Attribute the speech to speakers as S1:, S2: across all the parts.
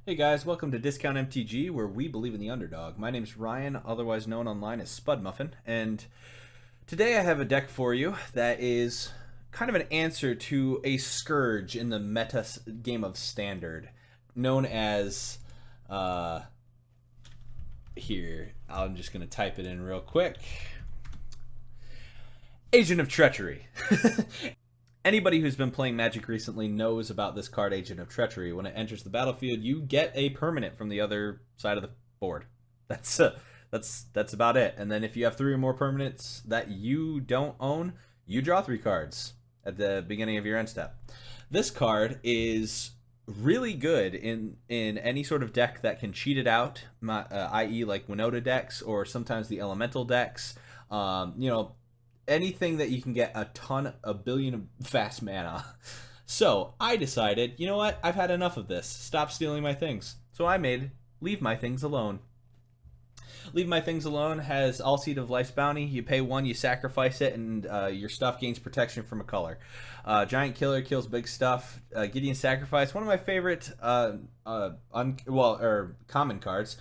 S1: Hey guys, welcome to Discount MTG, where we believe in the underdog. My name's Ryan, otherwise known online as Spud Muffin, and today I have a deck for you that is kind of an answer to a scourge in the meta game of Standard, known as, here, I'm just going to type it in real quick. Agent of Treachery. Anybody who's been playing Magic recently knows about this card, Agent of Treachery. When it enters the battlefield, you get a permanent from the other side of the board. That's about it. And then if you have 3 or more permanents that you don't own, you draw 3 cards at the beginning of your end step. This card is really good in any sort of deck that can cheat it out, i.e. like Winota decks or sometimes the Elemental decks. Anything that you can get a billion of fast mana. So I decided, you know what? I've had enough of this. Stop stealing my things. So I made Leave My Things Alone. Leave My Things Alone has All Seed of Life's Bounty. You pay 1, you sacrifice it, and your stuff gains protection from a color. Giant Killer kills big stuff. Gideon Sacrifice, one of my favorite common cards.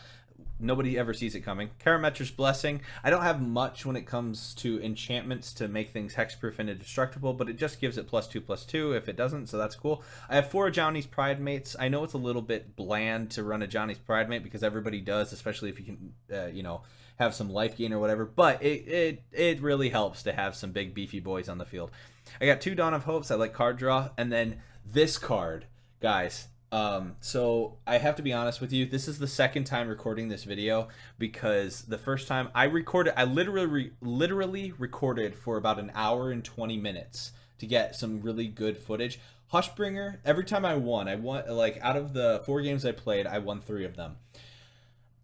S1: Nobody ever sees it coming. Karametra's Blessing. I don't have much when it comes to enchantments to make things hexproof and indestructible, but it just gives it +2/+2 if it doesn't, so that's cool. I have 4 Johnny's Pride Mates. I know it's a little bit bland to run a Johnny's Pride Mate because everybody does, especially if you can, have some life gain or whatever, but it really helps to have some big beefy boys on the field. I got 2 Dawn of Hopes. I like card draw, and then this card, guys. So I have to be honest with you, this is the second time recording this video because the first time I recorded, I literally recorded for about an hour and 20 minutes to get some really good footage. Hushbringer, every time I won, like out of the 4 games I played, I won 3 of them.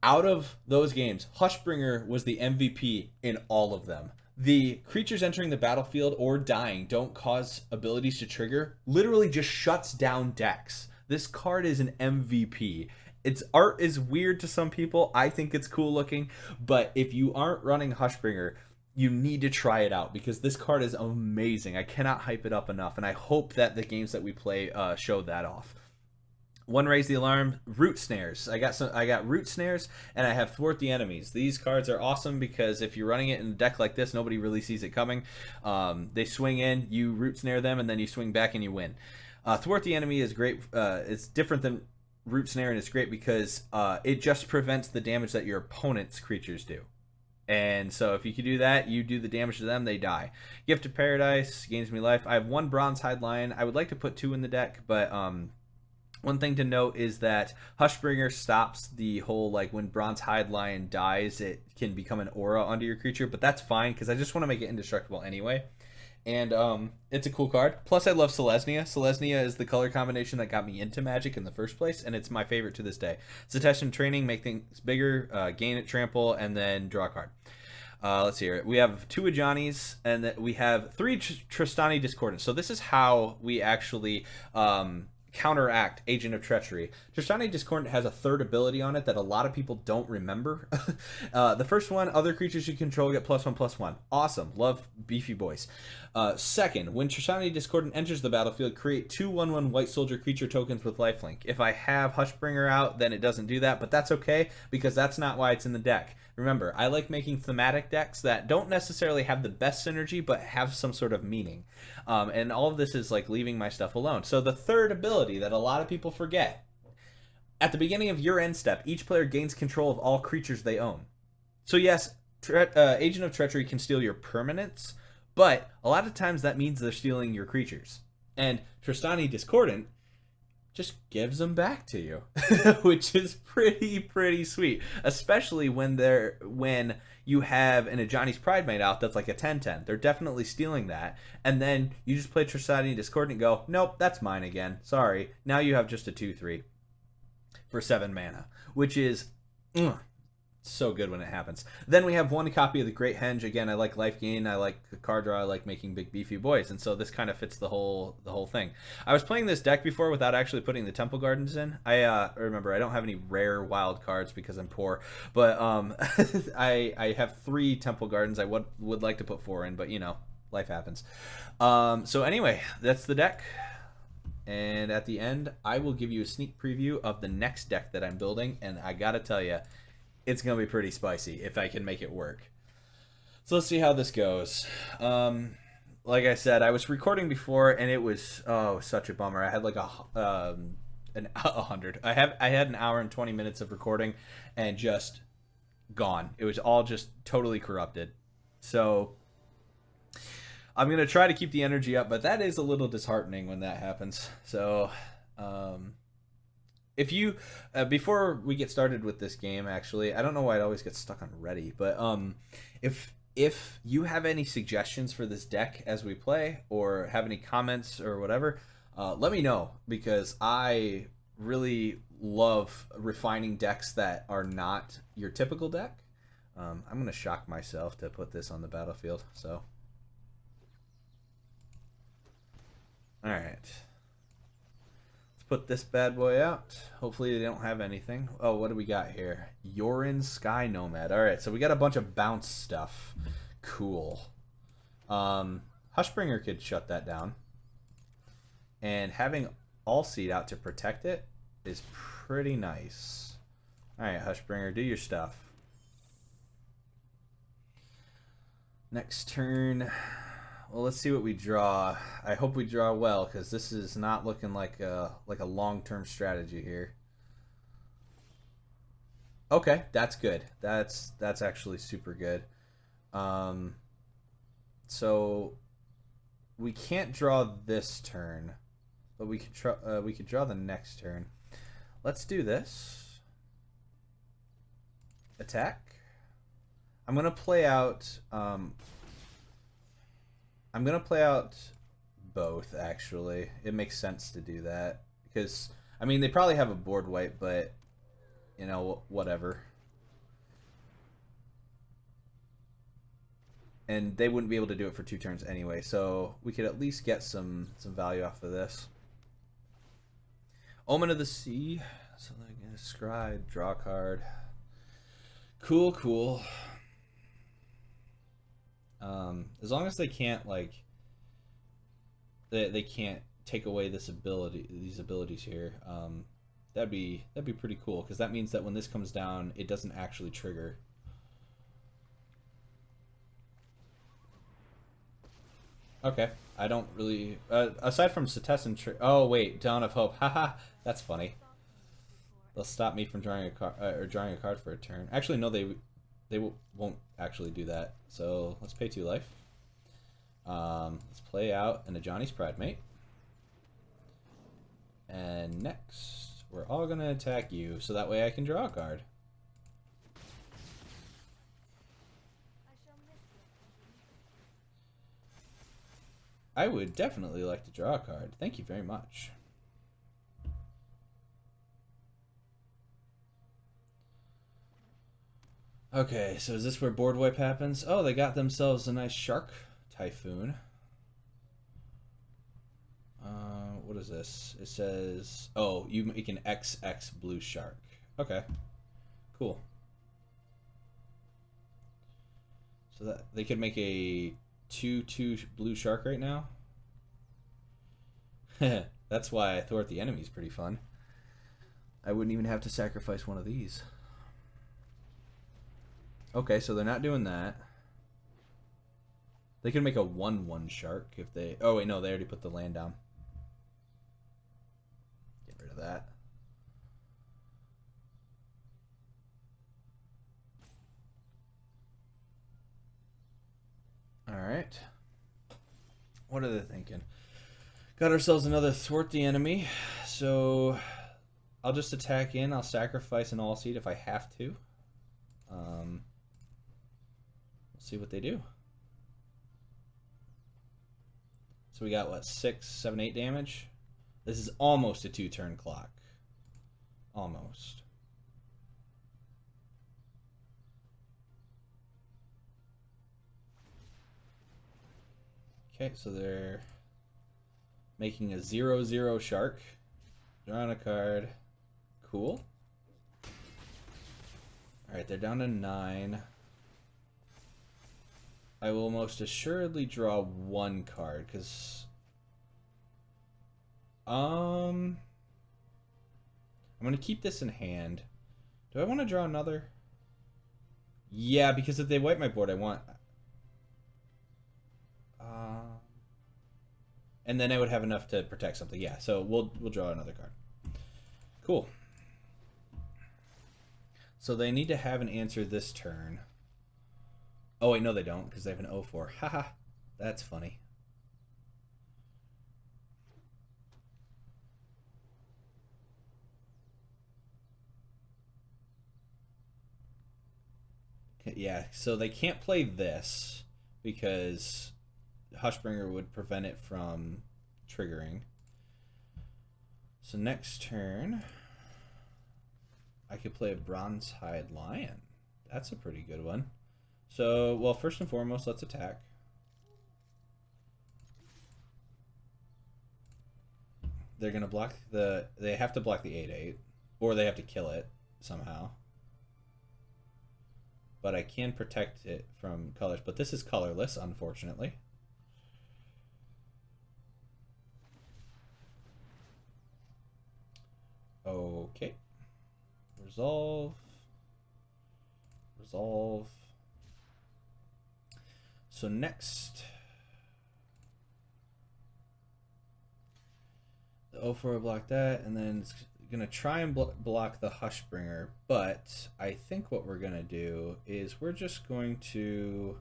S1: Out of those games, Hushbringer was the MVP in all of them. The creatures entering the battlefield or dying don't cause abilities to trigger, literally just shuts down decks. This card is an MVP. Its art is weird to some people. I think it's cool looking, but if you aren't running Hushbringer, you need to try it out because this card is amazing. I cannot hype it up enough, and I hope that the games that we play show that off. One Raise the Alarm, Root Snares. I got Root Snares, and I have Thwart the Enemies. These cards are awesome because if you're running it in a deck like this, nobody really sees it coming. They swing in, you Root Snare them, and then you swing back and you win. Thwart the Enemy is great. It's different than Root Snare, and it's great because it just prevents the damage that your opponent's creatures do. And so if you can do that, you do the damage to them, they die. Gift of Paradise gains me life. I have 1 Bronze Hide Lion. I would like to put 2 in the deck, but one thing to note is that Hushbringer stops the whole, like, when Bronze Hide Lion dies, it can become an aura onto your creature, but that's fine because I just want to make it indestructible anyway. And it's a cool card. Plus, I love Selesnya. Selesnya is the color combination that got me into Magic in the first place, and it's my favorite to this day. Succession Training, make things bigger, gain it, trample, and then draw a card. Let's see here. We have 2 Ajani's, and we have 3 Tristani Discordants. So this is how we actually counteract Agent of Treachery. Tristani Discordant has a 3rd ability on it that a lot of people don't remember. The first one, other creatures you control get +1/+1. Awesome. Love beefy boys. Second, when Tristani Discordant enters the battlefield, create 2 1/1 white soldier creature tokens with lifelink. If I have Hushbringer out, then it doesn't do that, but that's okay because that's not why it's in the deck. Remember, I like making thematic decks that don't necessarily have the best synergy, but have some sort of meaning. And all of this is like leaving my stuff alone. So the 3rd ability that a lot of people forget, at the beginning of your end step, each player gains control of all creatures they own. So yes, Agent of Treachery can steal your permanents, but a lot of times that means they're stealing your creatures. And Tristani Discordant just gives them back to you, which is pretty sweet, especially when you have an Ajani's Pride Mate out that's like a 10/10. They're definitely stealing that, and then you just play Tristani Discordant and go, nope, that's mine again, sorry. Now you have just a 2/3 for 7 mana, which is so good when it happens. Then we have 1 copy of the Great Henge. Again, I like life gain, I like card draw, I like making big beefy boys, and so this kind of fits the whole thing. I was playing this deck before without actually putting the Temple Gardens in. I remember I don't have any rare wild cards because I'm poor, but I have 3 Temple Gardens. I would like to put 4 in, but life happens. So anyway, that's the deck. And at the end, I will give you a sneak preview of the next deck that I'm building. And I gotta tell you, it's gonna be pretty spicy if I can make it work. So let's see how this goes. Like I said, I was recording before, and it was such a bummer. I had like a hundred. I had an hour and 20 minutes of recording, and just gone. It was all just totally corrupted. So I'm gonna try to keep the energy up, but that is a little disheartening when that happens. So if you before we get started with this game, actually, I don't know why it always gets stuck on ready, but if you have any suggestions for this deck as we play, or have any comments or whatever, let me know, because I really love refining decks that are not your typical deck. I'm going to shock myself to put this on the battlefield. So, all right. Let's put this bad boy out. Hopefully they don't have anything. Oh, what do we got here? Yorin Sky Nomad. All right, so we got a bunch of bounce stuff. Cool. Hushbringer could shut that down. And having All Seed out to protect it is pretty nice. All right, Hushbringer, do your stuff. Next turn. Well, let's see what we draw. I hope we draw well, because this is not looking like a long-term strategy here. Okay, that's good. That's actually super good. So we can't draw this turn, but we could draw the next turn. Let's do this. Attack. I'm gonna play out. I'm gonna play out both. Actually, it makes sense to do that because I mean they probably have a board wipe, but you know, whatever. And they wouldn't be able to do it for 2 turns anyway, so we could at least get some value off of this. Omen of the Sea. So like a scribe, draw a card. Cool, cool. As long as they can't like they can't take away these abilities here. That'd be pretty cool, because that means that when this comes down, it doesn't actually trigger. Okay, I don't really aside from Setessan oh wait, Dawn of Hope. Haha, that's funny. They'll stop me from drawing a card or drawing a card for a turn. Actually, no, they won't actually do that. So let's pay 2 life. Let's play out an Ajani's Pridemate. And next, we're all going to attack you, so that way I can draw a card. I would definitely like to draw a card. Thank you very much. Okay, so is this where board wipe happens? Oh, they got themselves a nice shark typhoon. What is this? It says, oh, you make an XX blue shark. Okay, cool. So that they could make a 2/2 blue shark right now. That's why Thwart the Enemy is pretty fun. I wouldn't even have to sacrifice one of these. Okay, so they're not doing that. They could make a 1/1 shark if they... Oh, wait, no, they already put the land down. Get rid of that. Alright. What are they thinking? Got ourselves another Thwart the Enemy. So I'll just attack in. I'll sacrifice an All-Seed if I have to. We'll see what they do. So we got, what, 6, 7, 8 damage? This is almost a 2-turn clock. Almost. Okay, so they're making a 0/0 shark. Drawing a card. Cool. Alright, they're down to 9. I will most assuredly draw 1 card, because I'm gonna keep this in hand. Do I want to draw another? Yeah, because if they wipe my board, I want. And then I would have enough to protect something. Yeah, so we'll draw another card. Cool. So they need to have an answer this turn. Oh wait, no they don't, because they have an 0-4. Haha, that's funny. Yeah, so they can't play this because Hushbringer would prevent it from triggering. So next turn, I could play a Bronze-Hide Lion. That's a pretty good one. So, well, first and foremost, let's attack. They're going to block the... They have to block the 8/8, or they have to kill it somehow. But I can protect it from colors. But this is colorless, unfortunately. Okay. Resolve. Resolve. So next, the 0-4 will block that, and then it's going to try and block the Hushbringer, but I think what we're going to do is we're just going to...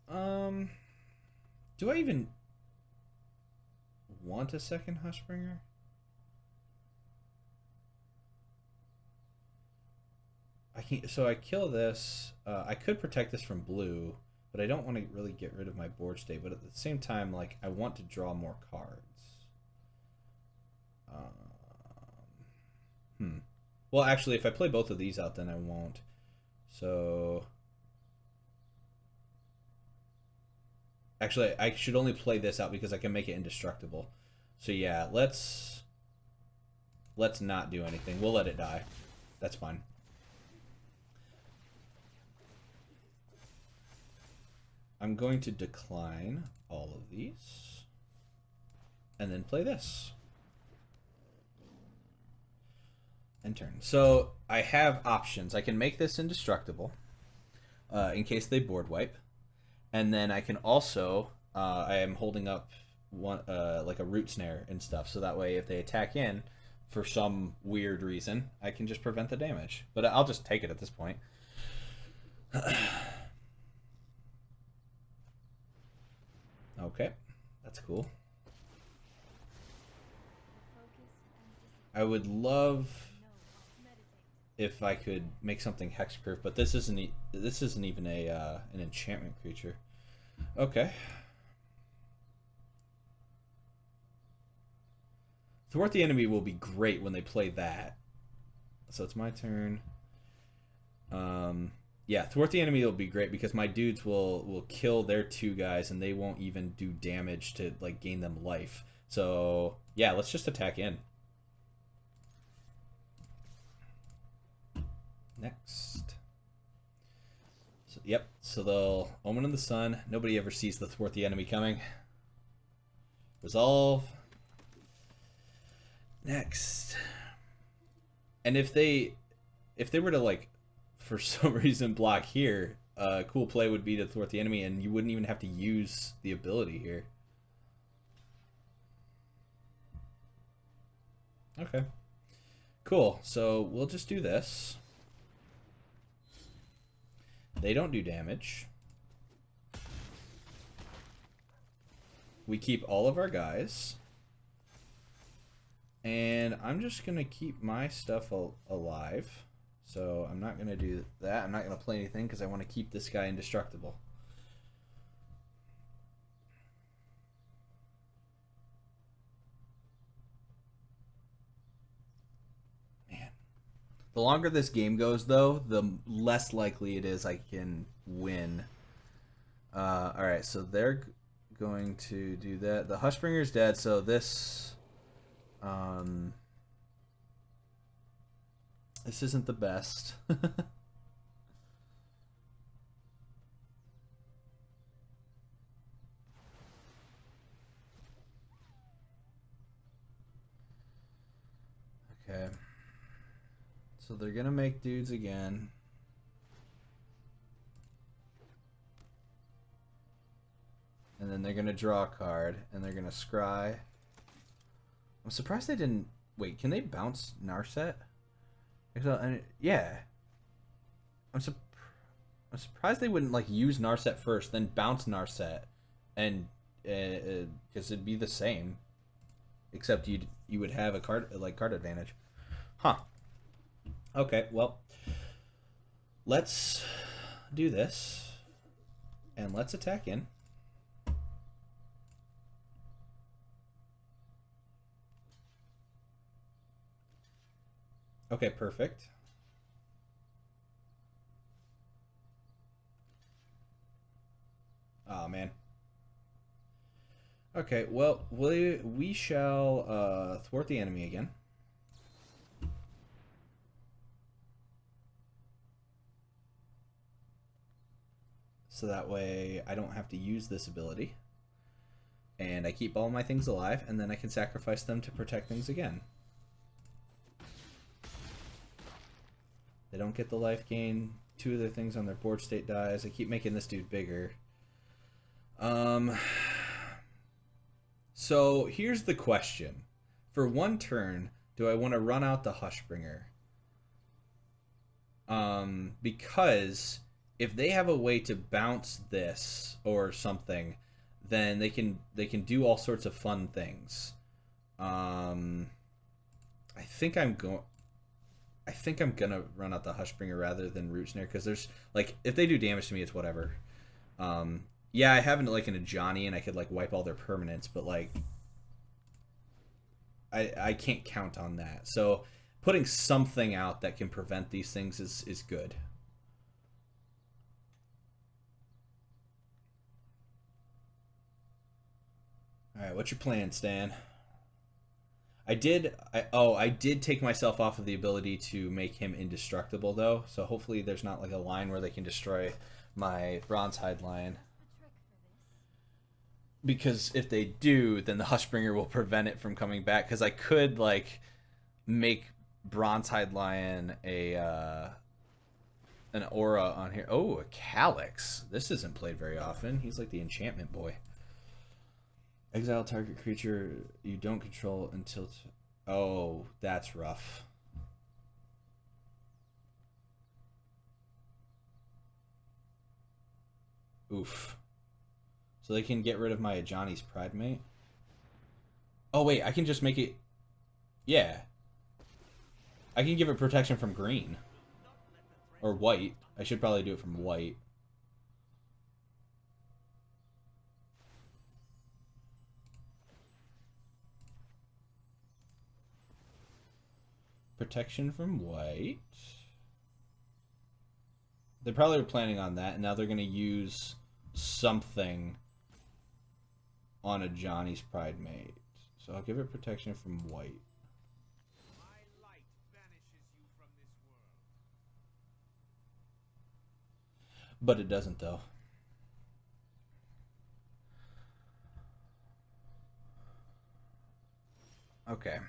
S1: do I even want a second Hushbringer? So I kill this. I could protect this from blue, but I don't want to really get rid of my board state. But at the same time, like, I want to draw more cards. Well, actually, if I play both of these out, then I won't. So... Actually, I should only play this out because I can make it indestructible. So yeah, let's not do anything. We'll let it die. That's fine. I'm going to decline all of these and then play this. And turn. So I have options. I can make this indestructible in case they board wipe. And then I can also, I am holding up one like a root snare and stuff. So that way if they attack in for some weird reason, I can just prevent the damage. But I'll just take it at this point. Okay, that's cool. I would love if I could make something hexproof, but this isn't even a an enchantment creature. Okay. Thwart the enemy will be great when they play that. So it's my turn. Yeah, thwart the enemy will be great because my dudes will kill their two guys and they won't even do damage to like gain them life. So yeah, let's just attack in. Next. So, yep, so they'll Omen of the Sun. Nobody ever sees the thwart the enemy coming. Resolve. Next. And if they were to like for some reason block here, a cool play would be to thwart the enemy and you wouldn't even have to use the ability here. Okay. Cool. So we'll just do this. They don't do damage. We keep all of our guys. And I'm just going to keep my stuff alive. So I'm not going to do that. I'm not going to play anything because I want to keep this guy indestructible. Man. The longer this game goes, though, the less likely it is I can win. Alright, so they're going to do that. The Hushbringer's dead, so this... this isn't the best. So they're gonna make dudes again. And then they're gonna draw a card, and they're gonna scry. I'm surprised they didn't... Wait, can they bounce Narset? Yeah. I'm surprised they wouldn't like use Narset first, then bounce Narset, and because it'd be the same, except you would have a card advantage. Huh. Okay, well, let's do this, and let's attack in. Okay, perfect. Oh, man. Okay, well, we shall thwart the enemy again. So that way I don't have to use this ability. And I keep all my things alive, and then I can sacrifice them to protect things again. They don't get the life gain. 2 of their things on their board state dies. I keep making this dude bigger. So here's the question. For 1 turn, do I want to run out the Hushbringer? Because if they have a way to bounce this or something, then they can do all sorts of fun things. I think I'm gonna run out the Hushbringer rather than Root Snare, because there's like, if they do damage to me, it's whatever. Yeah, I have like an Ajani and I could like wipe all their permanents, but like I can't count on that. So putting something out that can prevent these things is good. All right, what's your plan, Stan? I did take myself off of the ability to make him indestructible, though, so hopefully there's not like a line where they can destroy my Bronzehide Lion. Because if they do, then the Hushbringer will prevent it from coming back, because I could like make Bronzehide Lion an aura on here. Oh, a Calyx. This isn't played very often. He's like the enchantment boy. Exile target creature you don't control until... Oh, that's rough. Oof. So they can get rid of my Ajani's Pridemate? Oh, wait, I can just make it... Yeah. I can give it protection from green. Or white. I should probably do it from white. Protection from white. They probably were planning on that, and now they're going to use something on a Johnny's Pridemate. So I'll give it protection from white.
S2: My light banishes you from this world.
S1: But it doesn't, though. Okay.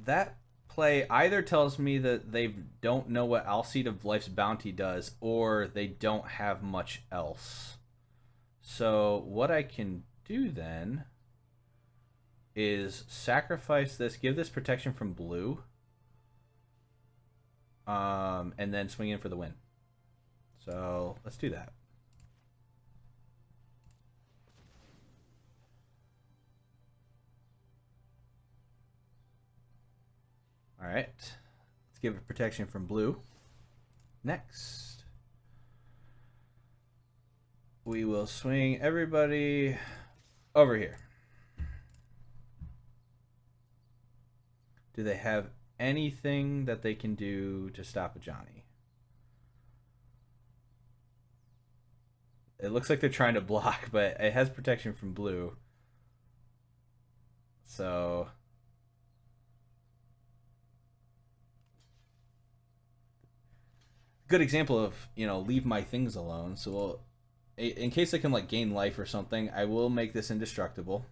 S1: That play either tells me that they don't know what Alseid of Life's Bounty does, or they don't have much else. So what I can do then is sacrifice this, give this protection from blue, and then swing in for the win. So let's do that. All right, let's give it protection from blue. Next, we will swing everybody over here. Do they have anything that they can do to stop a Johnny? It looks like they're trying to block, but it has protection from blue. So... good example of, you know, leave my things alone. So we'll, in case I can like gain life or something, I will make this indestructible.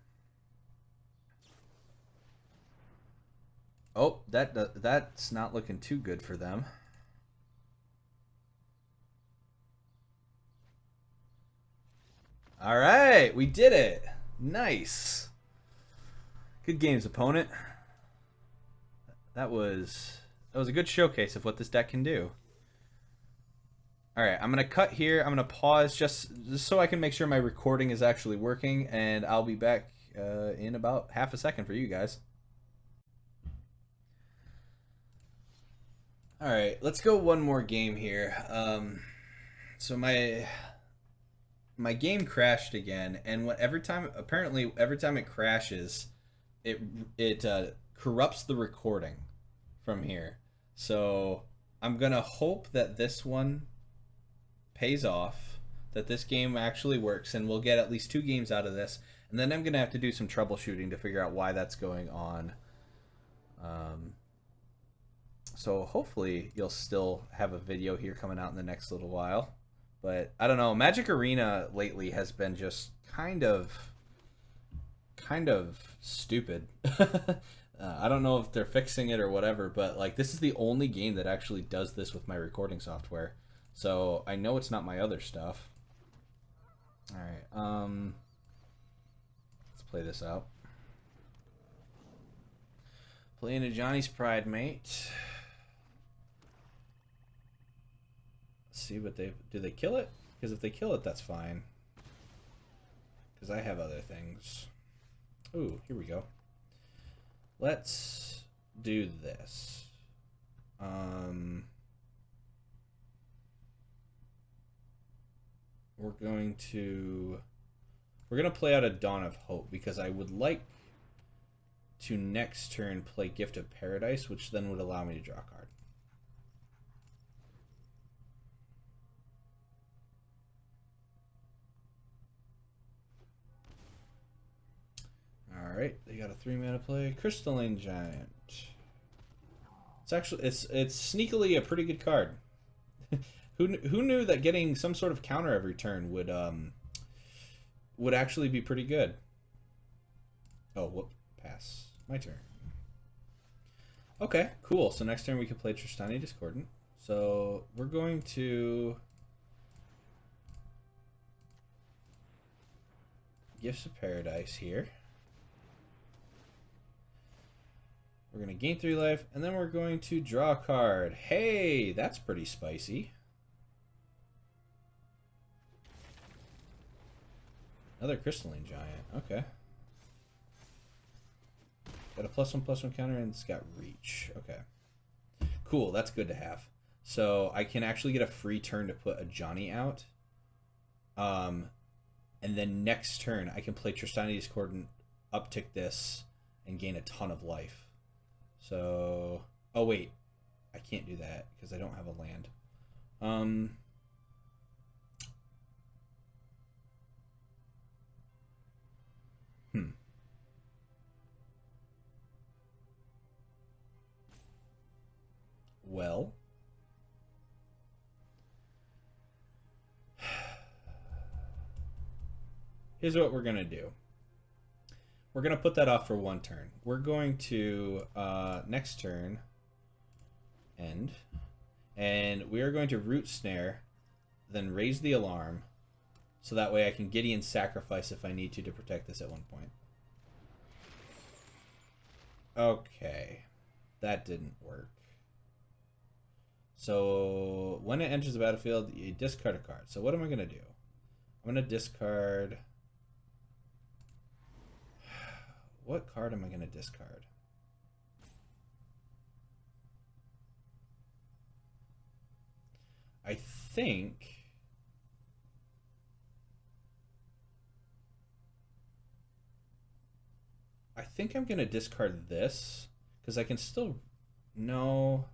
S1: Oh, that's not looking too good for them. All right, we did it. Nice. Good games, opponent. That was a good showcase of what this deck can do. All right, I'm gonna cut here. I'm gonna pause just so I can make sure my recording is actually working, and I'll be back in about half a second for you guys. All right, let's go one more game here. So my game crashed again, and every time it crashes, it corrupts the recording from here. So I'm gonna hope that this one pays off, that this game actually works, and we'll get at least 2 games out of this. And then I'm gonna have to do some troubleshooting to figure out why that's going on. So hopefully you'll still have a video here coming out in the next little while. But I don't know, Magic Arena lately has been just kind of stupid. I don't know if they're fixing it or whatever, but like this is the only game that actually does this with my recording software. So I know it's not my other stuff. All right, let's play this out. Playing a Johnny's Pride, mate. Let's see what do they kill it? Because if they kill it, that's fine. Because I have other things. Ooh, here we go. Let's do this. We're gonna play out a Dawn of Hope because I would like to next turn play Gift of Paradise, which then would allow me to draw a card. All right, they got a 3-mana play, Crystalline Giant. It's sneakily a pretty good card. Who knew that getting some sort of counter every turn would actually be pretty good. Oh, whoop, pass. My turn. Okay, cool. So next turn we can play Tristani Discordant. So we're going to Gifts of Paradise here. We're going to gain 3 life, and then we're going to draw a card. Hey, that's pretty spicy. Another Crystalline Giant. Okay. Got a +1/+1 counter, and it's got reach. Okay. Cool, that's good to have. So I can actually get a free turn to put a Johnny out. And then next turn, I can play Tristani Discordant, uptick this, and gain a ton of life. So, oh wait, I can't do that because I don't have a land. Well, here's what we're gonna do. We're going to put that off for 1 turn. We're going to, next turn, end. And we are going to Root Snare, then raise the alarm, so that way I can Gideon Sacrifice if I need to protect this at one point. Okay. That didn't work. So, when it enters the battlefield, you discard a card. So what am I going to do? I'm going to discard... What card am I going to discard? I think I'm going to discard this because I can still... No.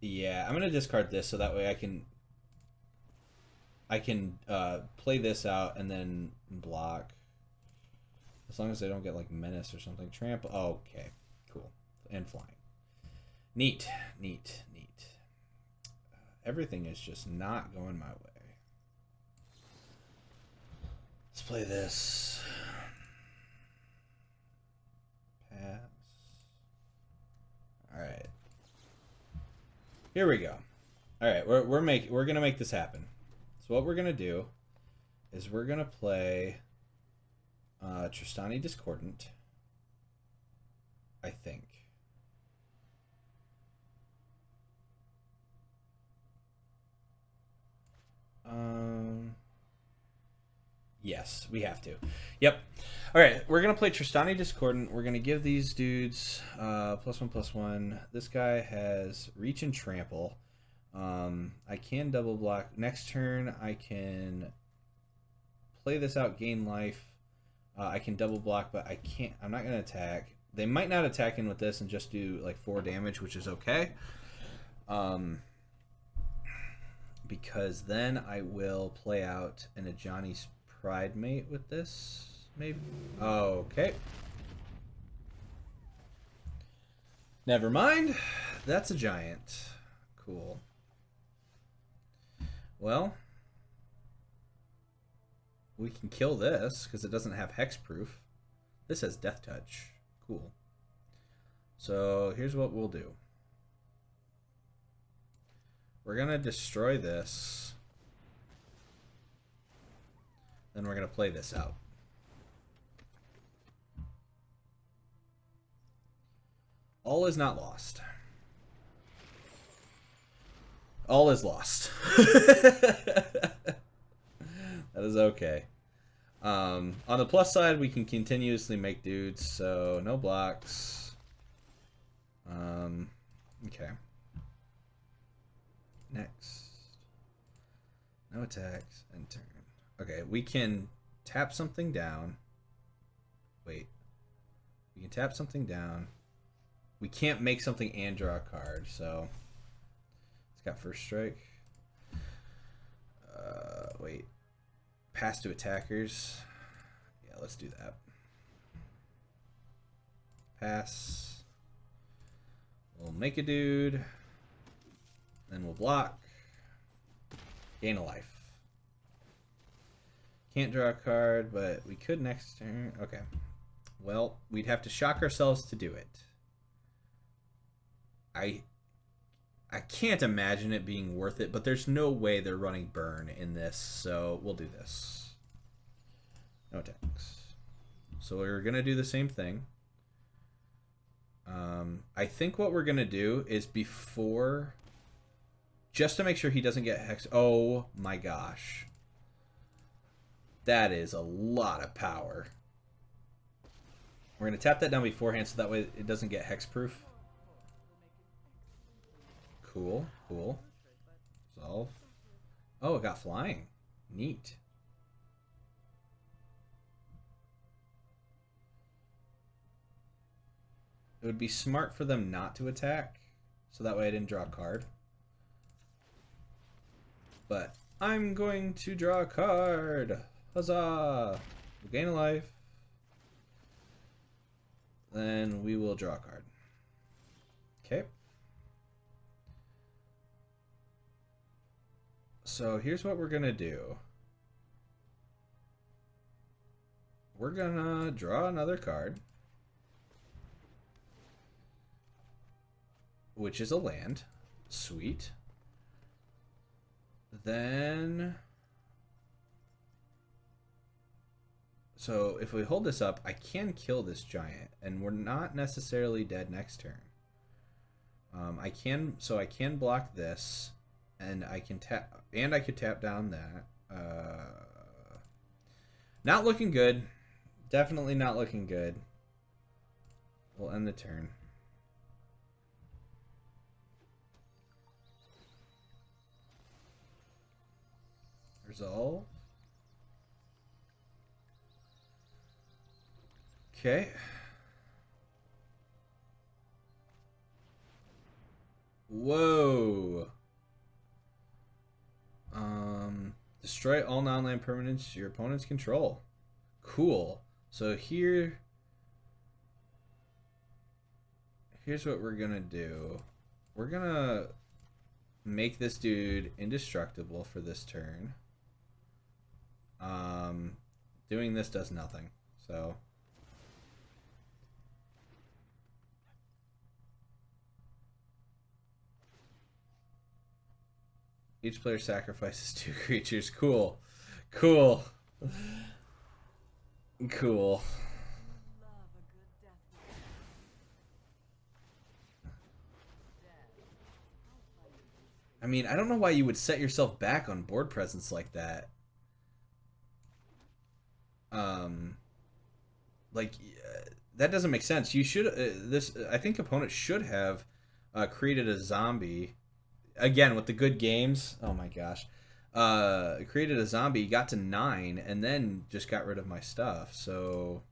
S1: Yeah, I'm going to discard this so that way I can play this out and then block. As long as I don't get like Menace or something. Trample. Oh, okay. Cool. And flying. Neat. Neat. Neat. Everything is just not going my way. Let's play this. Here we go. All right, we're gonna make this happen. So what we're gonna do is we're gonna play Tristani Discordant. I think. Yes, we have to. Yep. All right, we're gonna play Tristani Discordant. We're gonna give these dudes +1/+1. This guy has reach and trample. I can double block next turn. I can play this out, gain life. I can double block, but I can't. I'm not gonna attack. They might not attack in with this and just do like 4 damage, which is okay. Because then I will play out an Ajani's Pride Mate with this, maybe. Okay. Never mind. That's a giant. Cool. Well, we can kill this because it doesn't have hexproof. This has death touch. Cool. So here's what we'll do. We're gonna destroy this. Then we're gonna play this out. All is not lost. All is lost. That is okay. On the plus side, we can continuously make dudes, so no blocks. Okay. Next. No attacks and turn. Okay, we can tap something down. Wait. We can tap something down. We can't make something and draw a card, so it's got first strike. Wait. Pass to attackers. Yeah, let's do that. Pass. We'll make a dude. Then we'll block. Gain a life. Can't draw a card, but we could next turn. Okay. Well, we'd have to shock ourselves to do it. I can't imagine it being worth it, but there's no way they're running burn in this, so we'll do this. No attacks. So we're going to do the same thing. I think what we're going to do is before... Just to make sure he doesn't get hex... Oh my gosh. That is a lot of power. We're going to tap that down beforehand so that way it doesn't get hexproof. Cool, cool. Resolve. Oh, it got flying. Neat. It would be smart for them not to attack, so that way I didn't draw a card. But I'm going to draw a card. Huzzah! We'll gain a life. Then we will draw a card. Okay. So here's what we're going to do. We're going to draw another card, which is a land. Sweet. Then... So if we hold this up, I can kill this giant, and we're not necessarily dead next turn. I can block this, and I can tap, and I could tap down that. Not looking good. Definitely not looking good. We'll end the turn. Resolve. Okay. Whoa. Destroy all non-land permanents your opponents control. Cool. So here's what we're gonna do. We're gonna make this dude indestructible for this turn. Doing this does nothing. So Each player sacrifices 2 creatures. Cool. Cool. Cool. I mean, I don't know why you would set yourself back on board presence like that. Like that doesn't make sense. You should this. I think opponents should have created a zombie again with the good games. Oh my gosh, created a zombie, got to 9, and then just got rid of my stuff. So.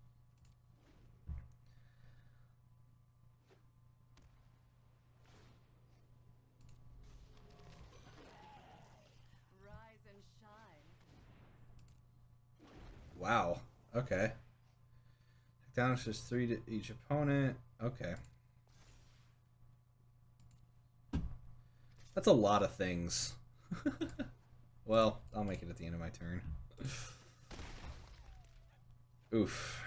S1: Wow. Okay. Damages 3 to each opponent. Okay. That's a lot of things. Well, I'll make it at the end of my turn. Oof.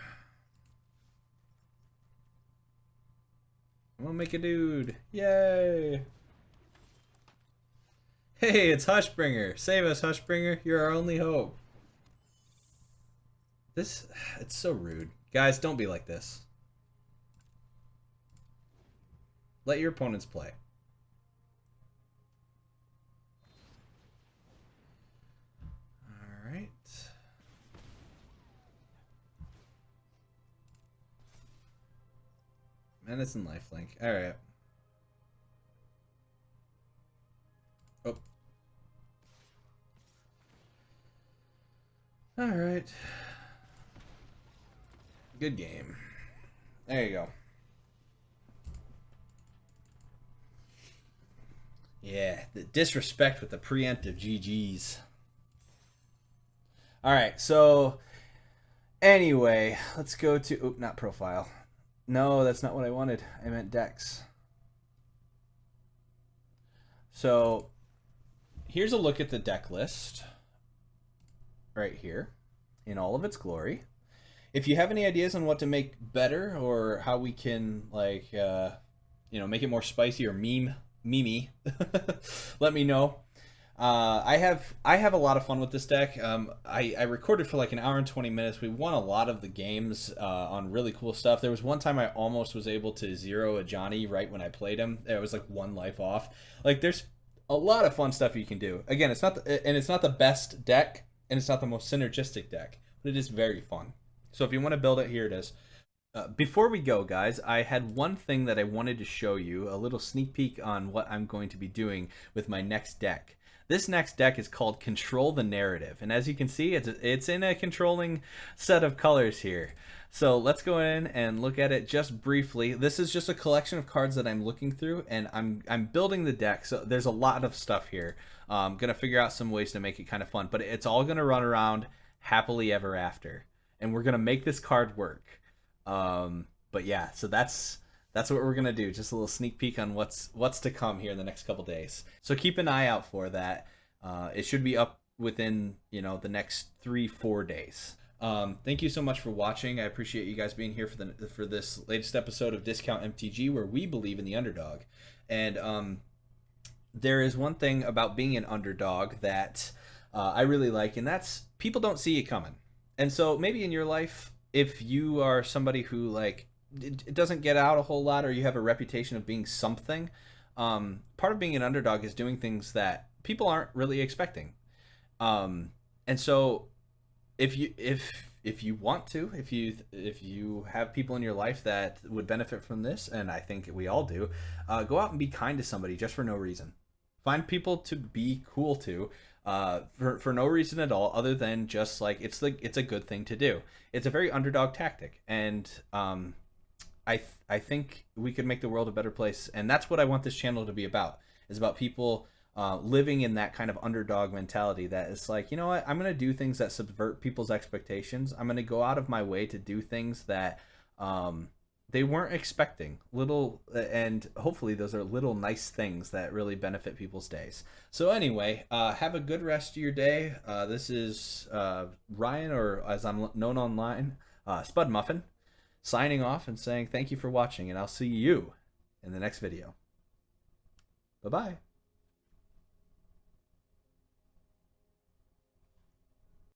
S1: I'm gonna make a dude. Yay! Hey, it's Hushbringer. Save us, Hushbringer. You're our only hope. This, it's so rude. Guys, don't be like this. Let your opponents play. Alright. Menace and lifelink. Alright. Oh. Alright. Good game. There you go. Yeah, the disrespect with the preemptive GGs. Alright, so anyway, let's go to... Oop, not profile. No, that's not what I wanted. I meant decks. So here's a look at the deck list. Right here. In all of its glory. If you have any ideas on what to make better or how we can, like, make it more spicy or memey, let me know. I have a lot of fun with this deck. I recorded for like an hour and 20 minutes. We won a lot of the games on really cool stuff. There was one time I almost was able to 0 a Johnny right when I played him. It was like 1 life off. Like, there's a lot of fun stuff you can do. Again, it's not the best deck, and it's not the most synergistic deck, but it is very fun. So if you want to build it, here it is. Before we go, guys, I had one thing that I wanted to show you, a little sneak peek on what I'm going to be doing with my next deck. This next deck is called Control the Narrative, and as you can see, it's in a controlling set of colors here. So let's go in and look at it just briefly. This is just a collection of cards that I'm looking through, and I'm building the deck, so there's a lot of stuff here. I'm going to figure out some ways to make it kind of fun, but it's all going to run around happily ever after. And we're gonna make this card work. But yeah, so that's what we're gonna do. Just a little sneak peek on what's to come here in the next couple days. So keep an eye out for that. It should be up within the next 3-4 days. Thank you so much for watching. I appreciate you guys being here for this latest episode of Discount MTG, where we believe in the underdog. And there is one thing about being an underdog that I really like, and that's people don't see it coming. And so maybe in your life, if you are somebody who, like, it doesn't get out a whole lot, or you have a reputation of being something, part of being an underdog is doing things that people aren't really expecting. And so if you want to, if you have people in your life that would benefit from this, and I think we all do, go out and be kind to somebody just for no reason. Find people to be cool to. For no reason at all, other than just like it's a good thing to do. It's a very underdog tactic, and I think we could make the world a better place, and that's what I want this channel to be about. Is about people living in that kind of underdog mentality. That it's like, you know what, I'm gonna do things that subvert people's expectations. I'm gonna go out of my way to do things that they weren't expecting, and hopefully those are little nice things that really benefit people's days. So anyway, have a good rest of your day. This is Ryan, or as I'm known online, Spud Muffin, signing off and saying thank you for watching, and I'll see you in the next video. Bye-bye.